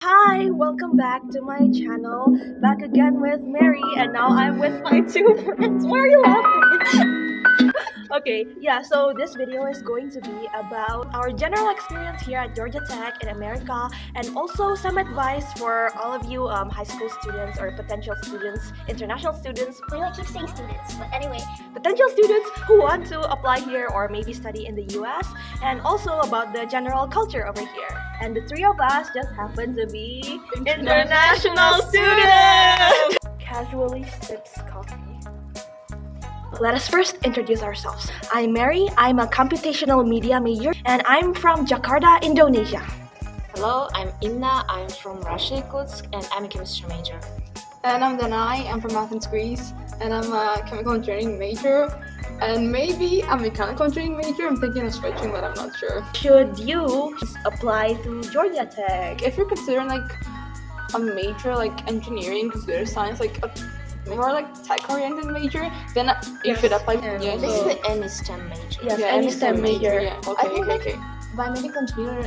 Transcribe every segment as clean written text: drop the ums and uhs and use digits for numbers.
Hi, welcome back to my channel. Back again with Mary, and now I'm with my two friends. Why are you laughing? Okay, yeah, so this video is going to be about our general experience here at Georgia Tech in America, and also some advice for all of you high school students or potential students, international students, We like keep saying students, but anyway, potential students who want to apply here or maybe study in the US, and also about the general culture over here. And the three of us just happen to be international students! Casually sips coffee. Let us first introduce ourselves. I'm Mary, I'm a computational media major, and I'm from Jakarta, Indonesia. Hello, I'm Inna. I'm from Russia, Irkutsk, and I'm a chemistry major. And I'm Danai, I'm from Athens, Greece, and I'm a chemical engineering major. And maybe I'm a mechanical engineering major. I'm thinking of switching, but I'm not sure. Should you apply to Georgia Tech? If you're considering like a major like engineering, computer science, like a more like tech-oriented major, then you Yes. should apply. Yeah, this is any STEM major. Yes, yeah, any STEM major. Yeah. I Okay, think okay. By maybe consider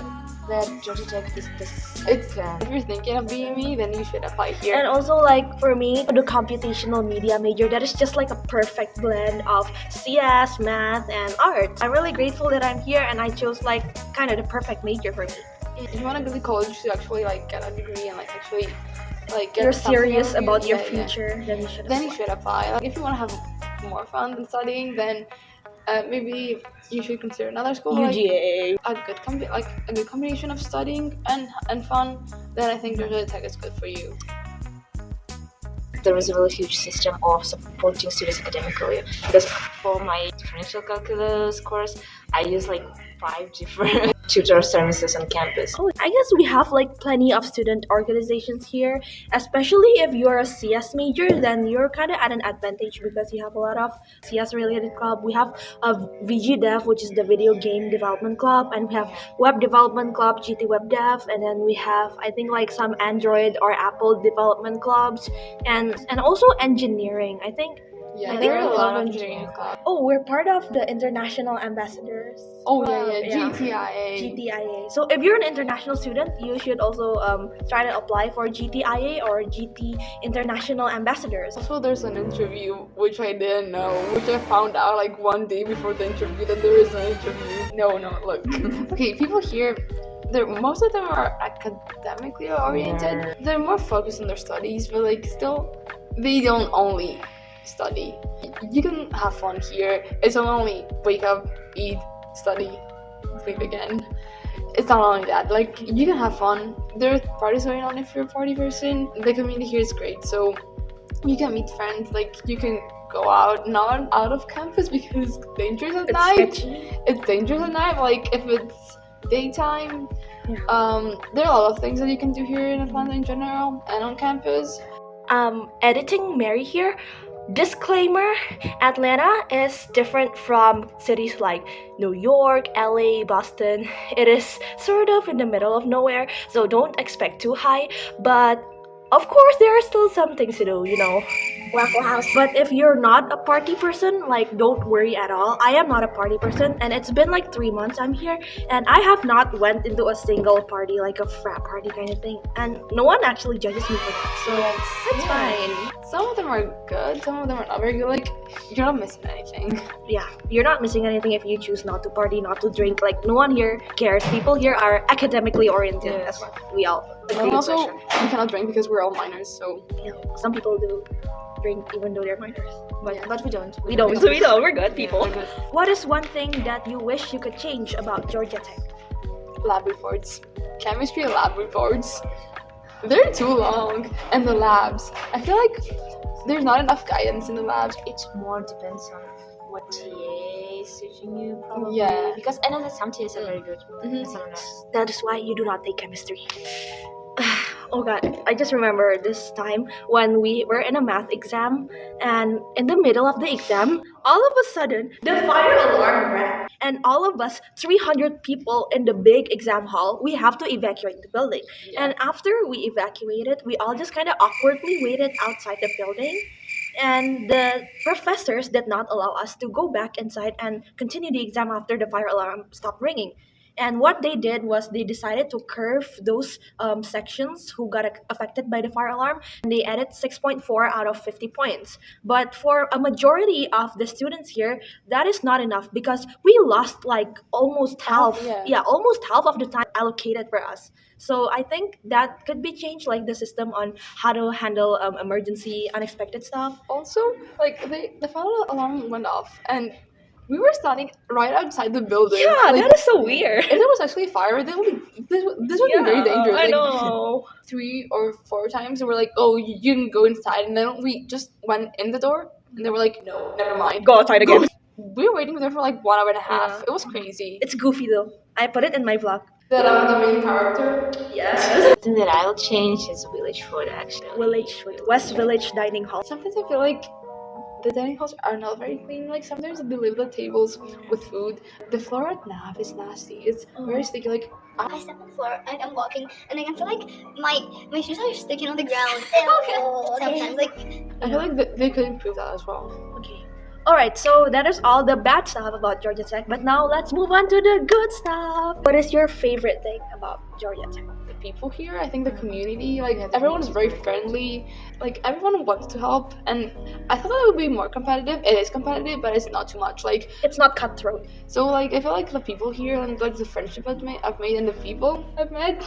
that Georgia Tech is the It's second. if you're thinking of BME, then you should apply here. And also, like for me, the computational media major, that is just like a perfect blend of CS, math, and arts. I'm really grateful that I'm here, and I chose like kind of the perfect major for me. If you want to go to college to actually like get a degree and like actually like get You're something serious out of about your yeah, yeah. future, then you should. Then you apply. should apply. Like if you want to have more fun than studying, then maybe you should consider another school. UGA. Like a good combination of studying and fun. Then I think Georgia Tech is good for you. There is a really huge system of supporting students academically because for my differential calculus course, I use like 5 different tutor services on campus. Oh, I guess we have like plenty of student organizations here, especially if you're a CS major, then you're kind of at an advantage because you have a lot of CS related club. We have a VG Dev, which is the video game development club, and we have web development club, GT Web Dev, and then we have I think like some Android or Apple development clubs, and also engineering. I think. Yeah, I there think are a a lot lot of of engineering clubs. Oh, we're part of the international ambassadors. Oh club, yeah, GTIA. GTIA. So if you're an international student, you should also try to apply for GTIA or GT International Ambassadors. Also, there's an interview which I didn't know, which I found out like one day before the interview that there is an interview. No, look. Okay, people here, most of them are academically oriented. They're more focused on their studies, but like still, they don't only study. You can have fun here. It's not only wake up, eat, study, sleep again. It's not only that. Like you can have fun. There are parties going on if you're a party person. The community here is great, so you can meet friends. Like you can go out, not out of campus because it's dangerous at It's night. sketchy. It's dangerous at night. But like if it's daytime, there are a lot of things that you can do here in Atlanta in general and on campus. Editing Mary here. Disclaimer, Atlanta is different from cities like New York, LA, Boston. It is sort of in the middle of nowhere, so don't expect too high, but of course there are still some things to do, Waffle House. But if you're not a party person, like don't worry at all. I am not a party person, and it's been like 3 months I'm here, and I have not went into a single party, like a frat party kind of thing, and no one actually judges me for that, so it's fine. Some of them are good, some of them are not very good. Like you're not missing anything. Yeah, you're not missing anything if you choose not to party, not to drink. Like no one here cares. People here are academically oriented. Yeah. That's what we all agree. And also, we cannot drink because we're all minors, so Some people do drink even though they're minors, but But we don't. we don't. So we don't. We're good Yeah, people. we're good. What is one thing that you wish you could change about Georgia Tech? lab reports. Chemistry lab reports. They're too long. And the labs. I feel like there's not enough guidance in the labs. It more depends on what TA is teaching you, probably. Yeah. Because I know that some TAs are very good. Mhm. Some are not. That is why you do not take chemistry. Oh god, I just remember this time when we were in a math exam, and in the middle of the exam, all of a sudden, the fire alarm rang, and all of us, 300 people in the big exam hall, we have to evacuate the building. And after we evacuated, we all just kind of awkwardly waited outside the building, and the professors did not allow us to go back inside and continue the exam after the fire alarm stopped ringing. And what they did was they decided to curve those sections who got affected by the fire alarm, and they added 6.4 out of 50 points. But for a majority of the students here, that is not enough because we lost like almost half, almost half of the time allocated for us. So I think that could be changed, like the system on how to handle emergency, unexpected stuff. Also, like the fire alarm went off, and we were standing right outside the building. Yeah, like, that is so weird. if there was actually a fire, this would be very dangerous. I Like, know. 3 or 4 times, they were like, "Oh, you can go inside," and then we just went in the door, and they were like, "No, never mind, Go outside again. We were waiting there for like 1 hour and a half. Yeah. It was crazy. It's goofy though. I put it in my vlog. That I'm the main character. Yes. Something that I'll change is village food actually. West Village Dining Hall. Sometimes I feel like the dining halls are not very clean. Like sometimes they leave the tables with food. The floor at NAV is nasty. It's very sticky. Like I step on the floor and I'm walking and I feel like my shoes are sticking on the ground. Sometimes like I feel like they could improve that as well. Okay. Alright, so that is all the bad stuff about Georgia Tech, but now let's move on to the good stuff. What is your favorite thing about Georgia Tech? The people here, I think the community, like everyone is very friendly. Like everyone wants to help, and I thought that it would be more competitive. It is competitive, but it's not too much. Like It's not cutthroat. so, like I feel like the people here and like the friendship I've made, and the people I've met.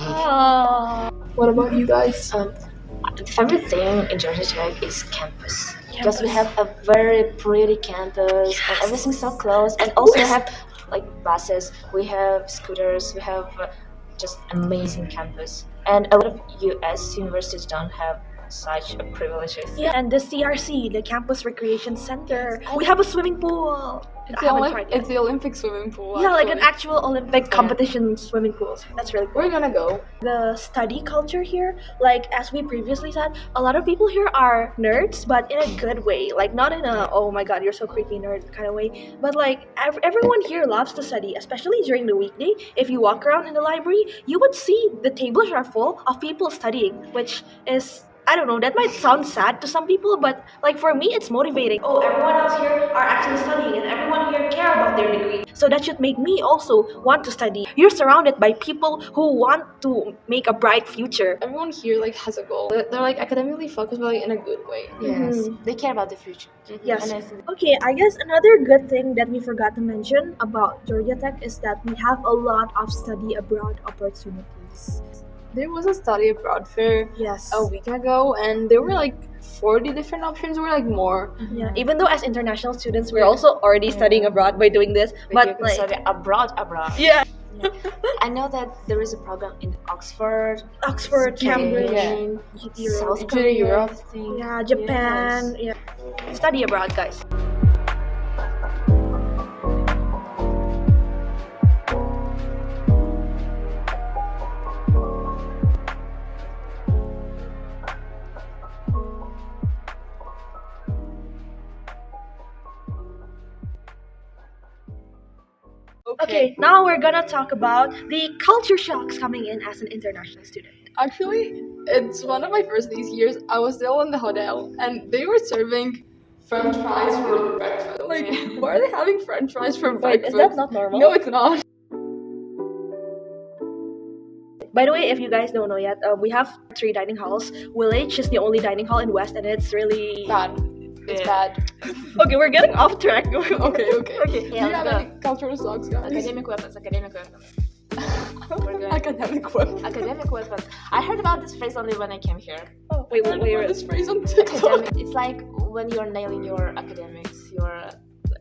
What about you guys? The favorite thing in Georgia Tech is campus. Because we have a very pretty campus and everything's so close. And also we have like buses, we have scooters, we have just amazing campus. And a lot of US universities don't have such a privilege. Yeah, and the CRC, the Campus Recreation Center. We have a swimming pool. It's I haven't tried yet. it's the Olympic swimming pool. Yeah, like an actually. actual Olympic competition swimming pool. That's really cool. We're gonna go. The study culture here, like as we previously said, a lot of people here are nerds, but in a good way. Like not in a oh my god you're so creepy nerd kind of way, but like everyone here loves to study, especially during the weekday. If you walk around in the library, you would see the tables are full of people studying, which is, I don't know, that might sound sad to some people, but like for me, it's motivating. Oh, everyone else here are actually studying and everyone here care about their degree. So that should make me also want to study. You're surrounded by people who want to make a bright future. Everyone here like has a goal. They're like academically focused, but like in a good way. Yes, they care about the future. Yes. And I think Okay, I guess another good thing that we forgot to mention about Georgia Tech is that we have a lot of study abroad opportunities. There was a study abroad fair Yes. a week ago, and there were like 40 different options, or like more. Yeah. Even though as international students, we're also already studying abroad by doing this, you but can like study abroad. yeah, I know that there is a program in Oxford, Oxford, Cambridge, Spain, South Europe. Korea, Europe, I think. yeah, Japan, yeah. Study abroad, guys. Okay, now we're gonna talk about the culture shocks coming in as an international student. Actually, it's one of my first these years. I was still in the hotel, and they were serving French fries for breakfast. Like, why are they having French fries for Wait, breakfast? is that not normal? No, it's not. By the way, if you guys don't know yet, we have 3 dining halls. Village is the only dining hall in West, and it's really Bad. It's Yeah. bad. okay. We're getting off track. Okay. Okay. Do you have any cultural shocks, guys? Academic weapons. We're going. Academic weapons. Academic weapons. I heard about this phrase only when I came here. Oh, wait. This phrase on TikTok. Academic. It's like when you're nailing your academics, your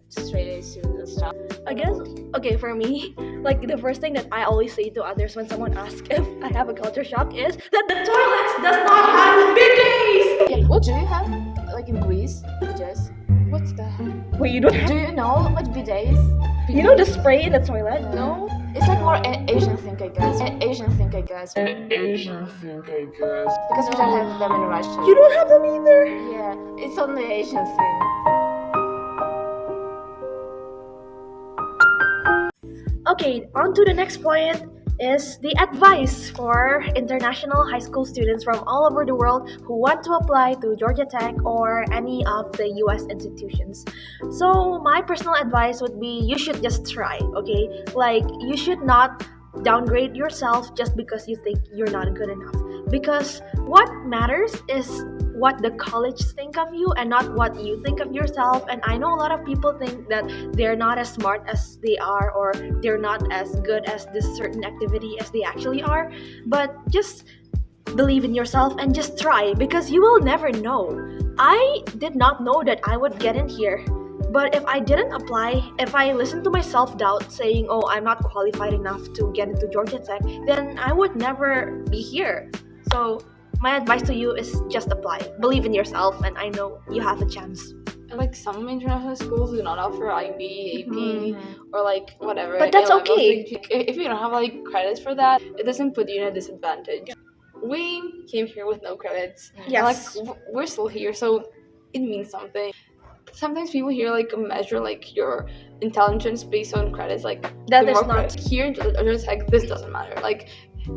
straight A's and stuff. I guess, okay, for me, like the first thing that I always say to others when someone asks if I have a culture shock is that the toilets does not have bidets! Yeah, what do you have? Like in Greece, bidets. What's that? Wait, you don't have, Do you know what bidets? you know the spray in the toilet? No, it's like more an Asian thing, I guess. Asian thing, I guess. Because we don't have them in Russia. You don't have them either! Yeah, it's only Asian thing. Okay, on to the next point is the advice for international high school students from all over the world who want to apply to Georgia Tech or any of the US institutions. So my personal advice would be you should just try, okay? Like you should not downgrade yourself just because you think you're not good enough. Because what matters is what the college think of you and not what you think of yourself. And I know a lot of people think that they're not as smart as they are, or they're not as good as this certain activity as they actually are. But just believe in yourself and just try, because you will never know. I did not know that I would get in here. But if I didn't apply, if I listened to my self-doubt saying, oh, I'm not qualified enough to get into Georgia Tech, then I would never be here. So my advice to you is just apply. Believe in yourself, and I know you have a chance. Like some international schools do not offer IB, AP, or like whatever. But that's A-levels. okay. If you don't have like credits for that, it doesn't put you in a disadvantage. We came here with no credits. Yes. And, like we're still here, so it means something. Sometimes people here like measure like your intelligence based on credits. Like That the is more not- credits. Here in Georgia Tech, this doesn't matter. Like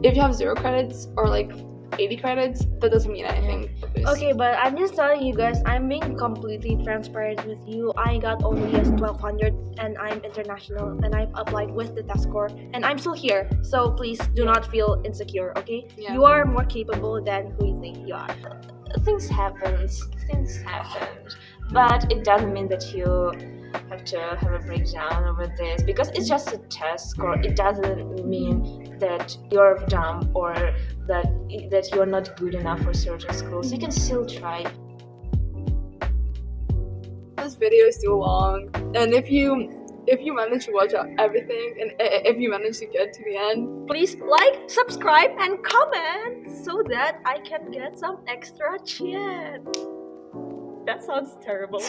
if you have 0 credits or like 80 credits, that doesn't mean anything. Okay, but I'm just telling you guys, I'm being completely transparent with you. I got only a 1200 and I'm international, and I've applied with the test score, and I'm still here. So please do not feel insecure, okay? Yeah. You are more capable than who you think you are. Things happen, but it doesn't mean that you have to have a breakdown over this, because it's just a test score. It doesn't mean that you're dumb or that you're not good enough for certain schools. You can still try. This video is too long, and if you manage to watch out everything, and if you manage to get to the end, Please like, subscribe, and comment so that I can get some extra chat. That sounds terrible.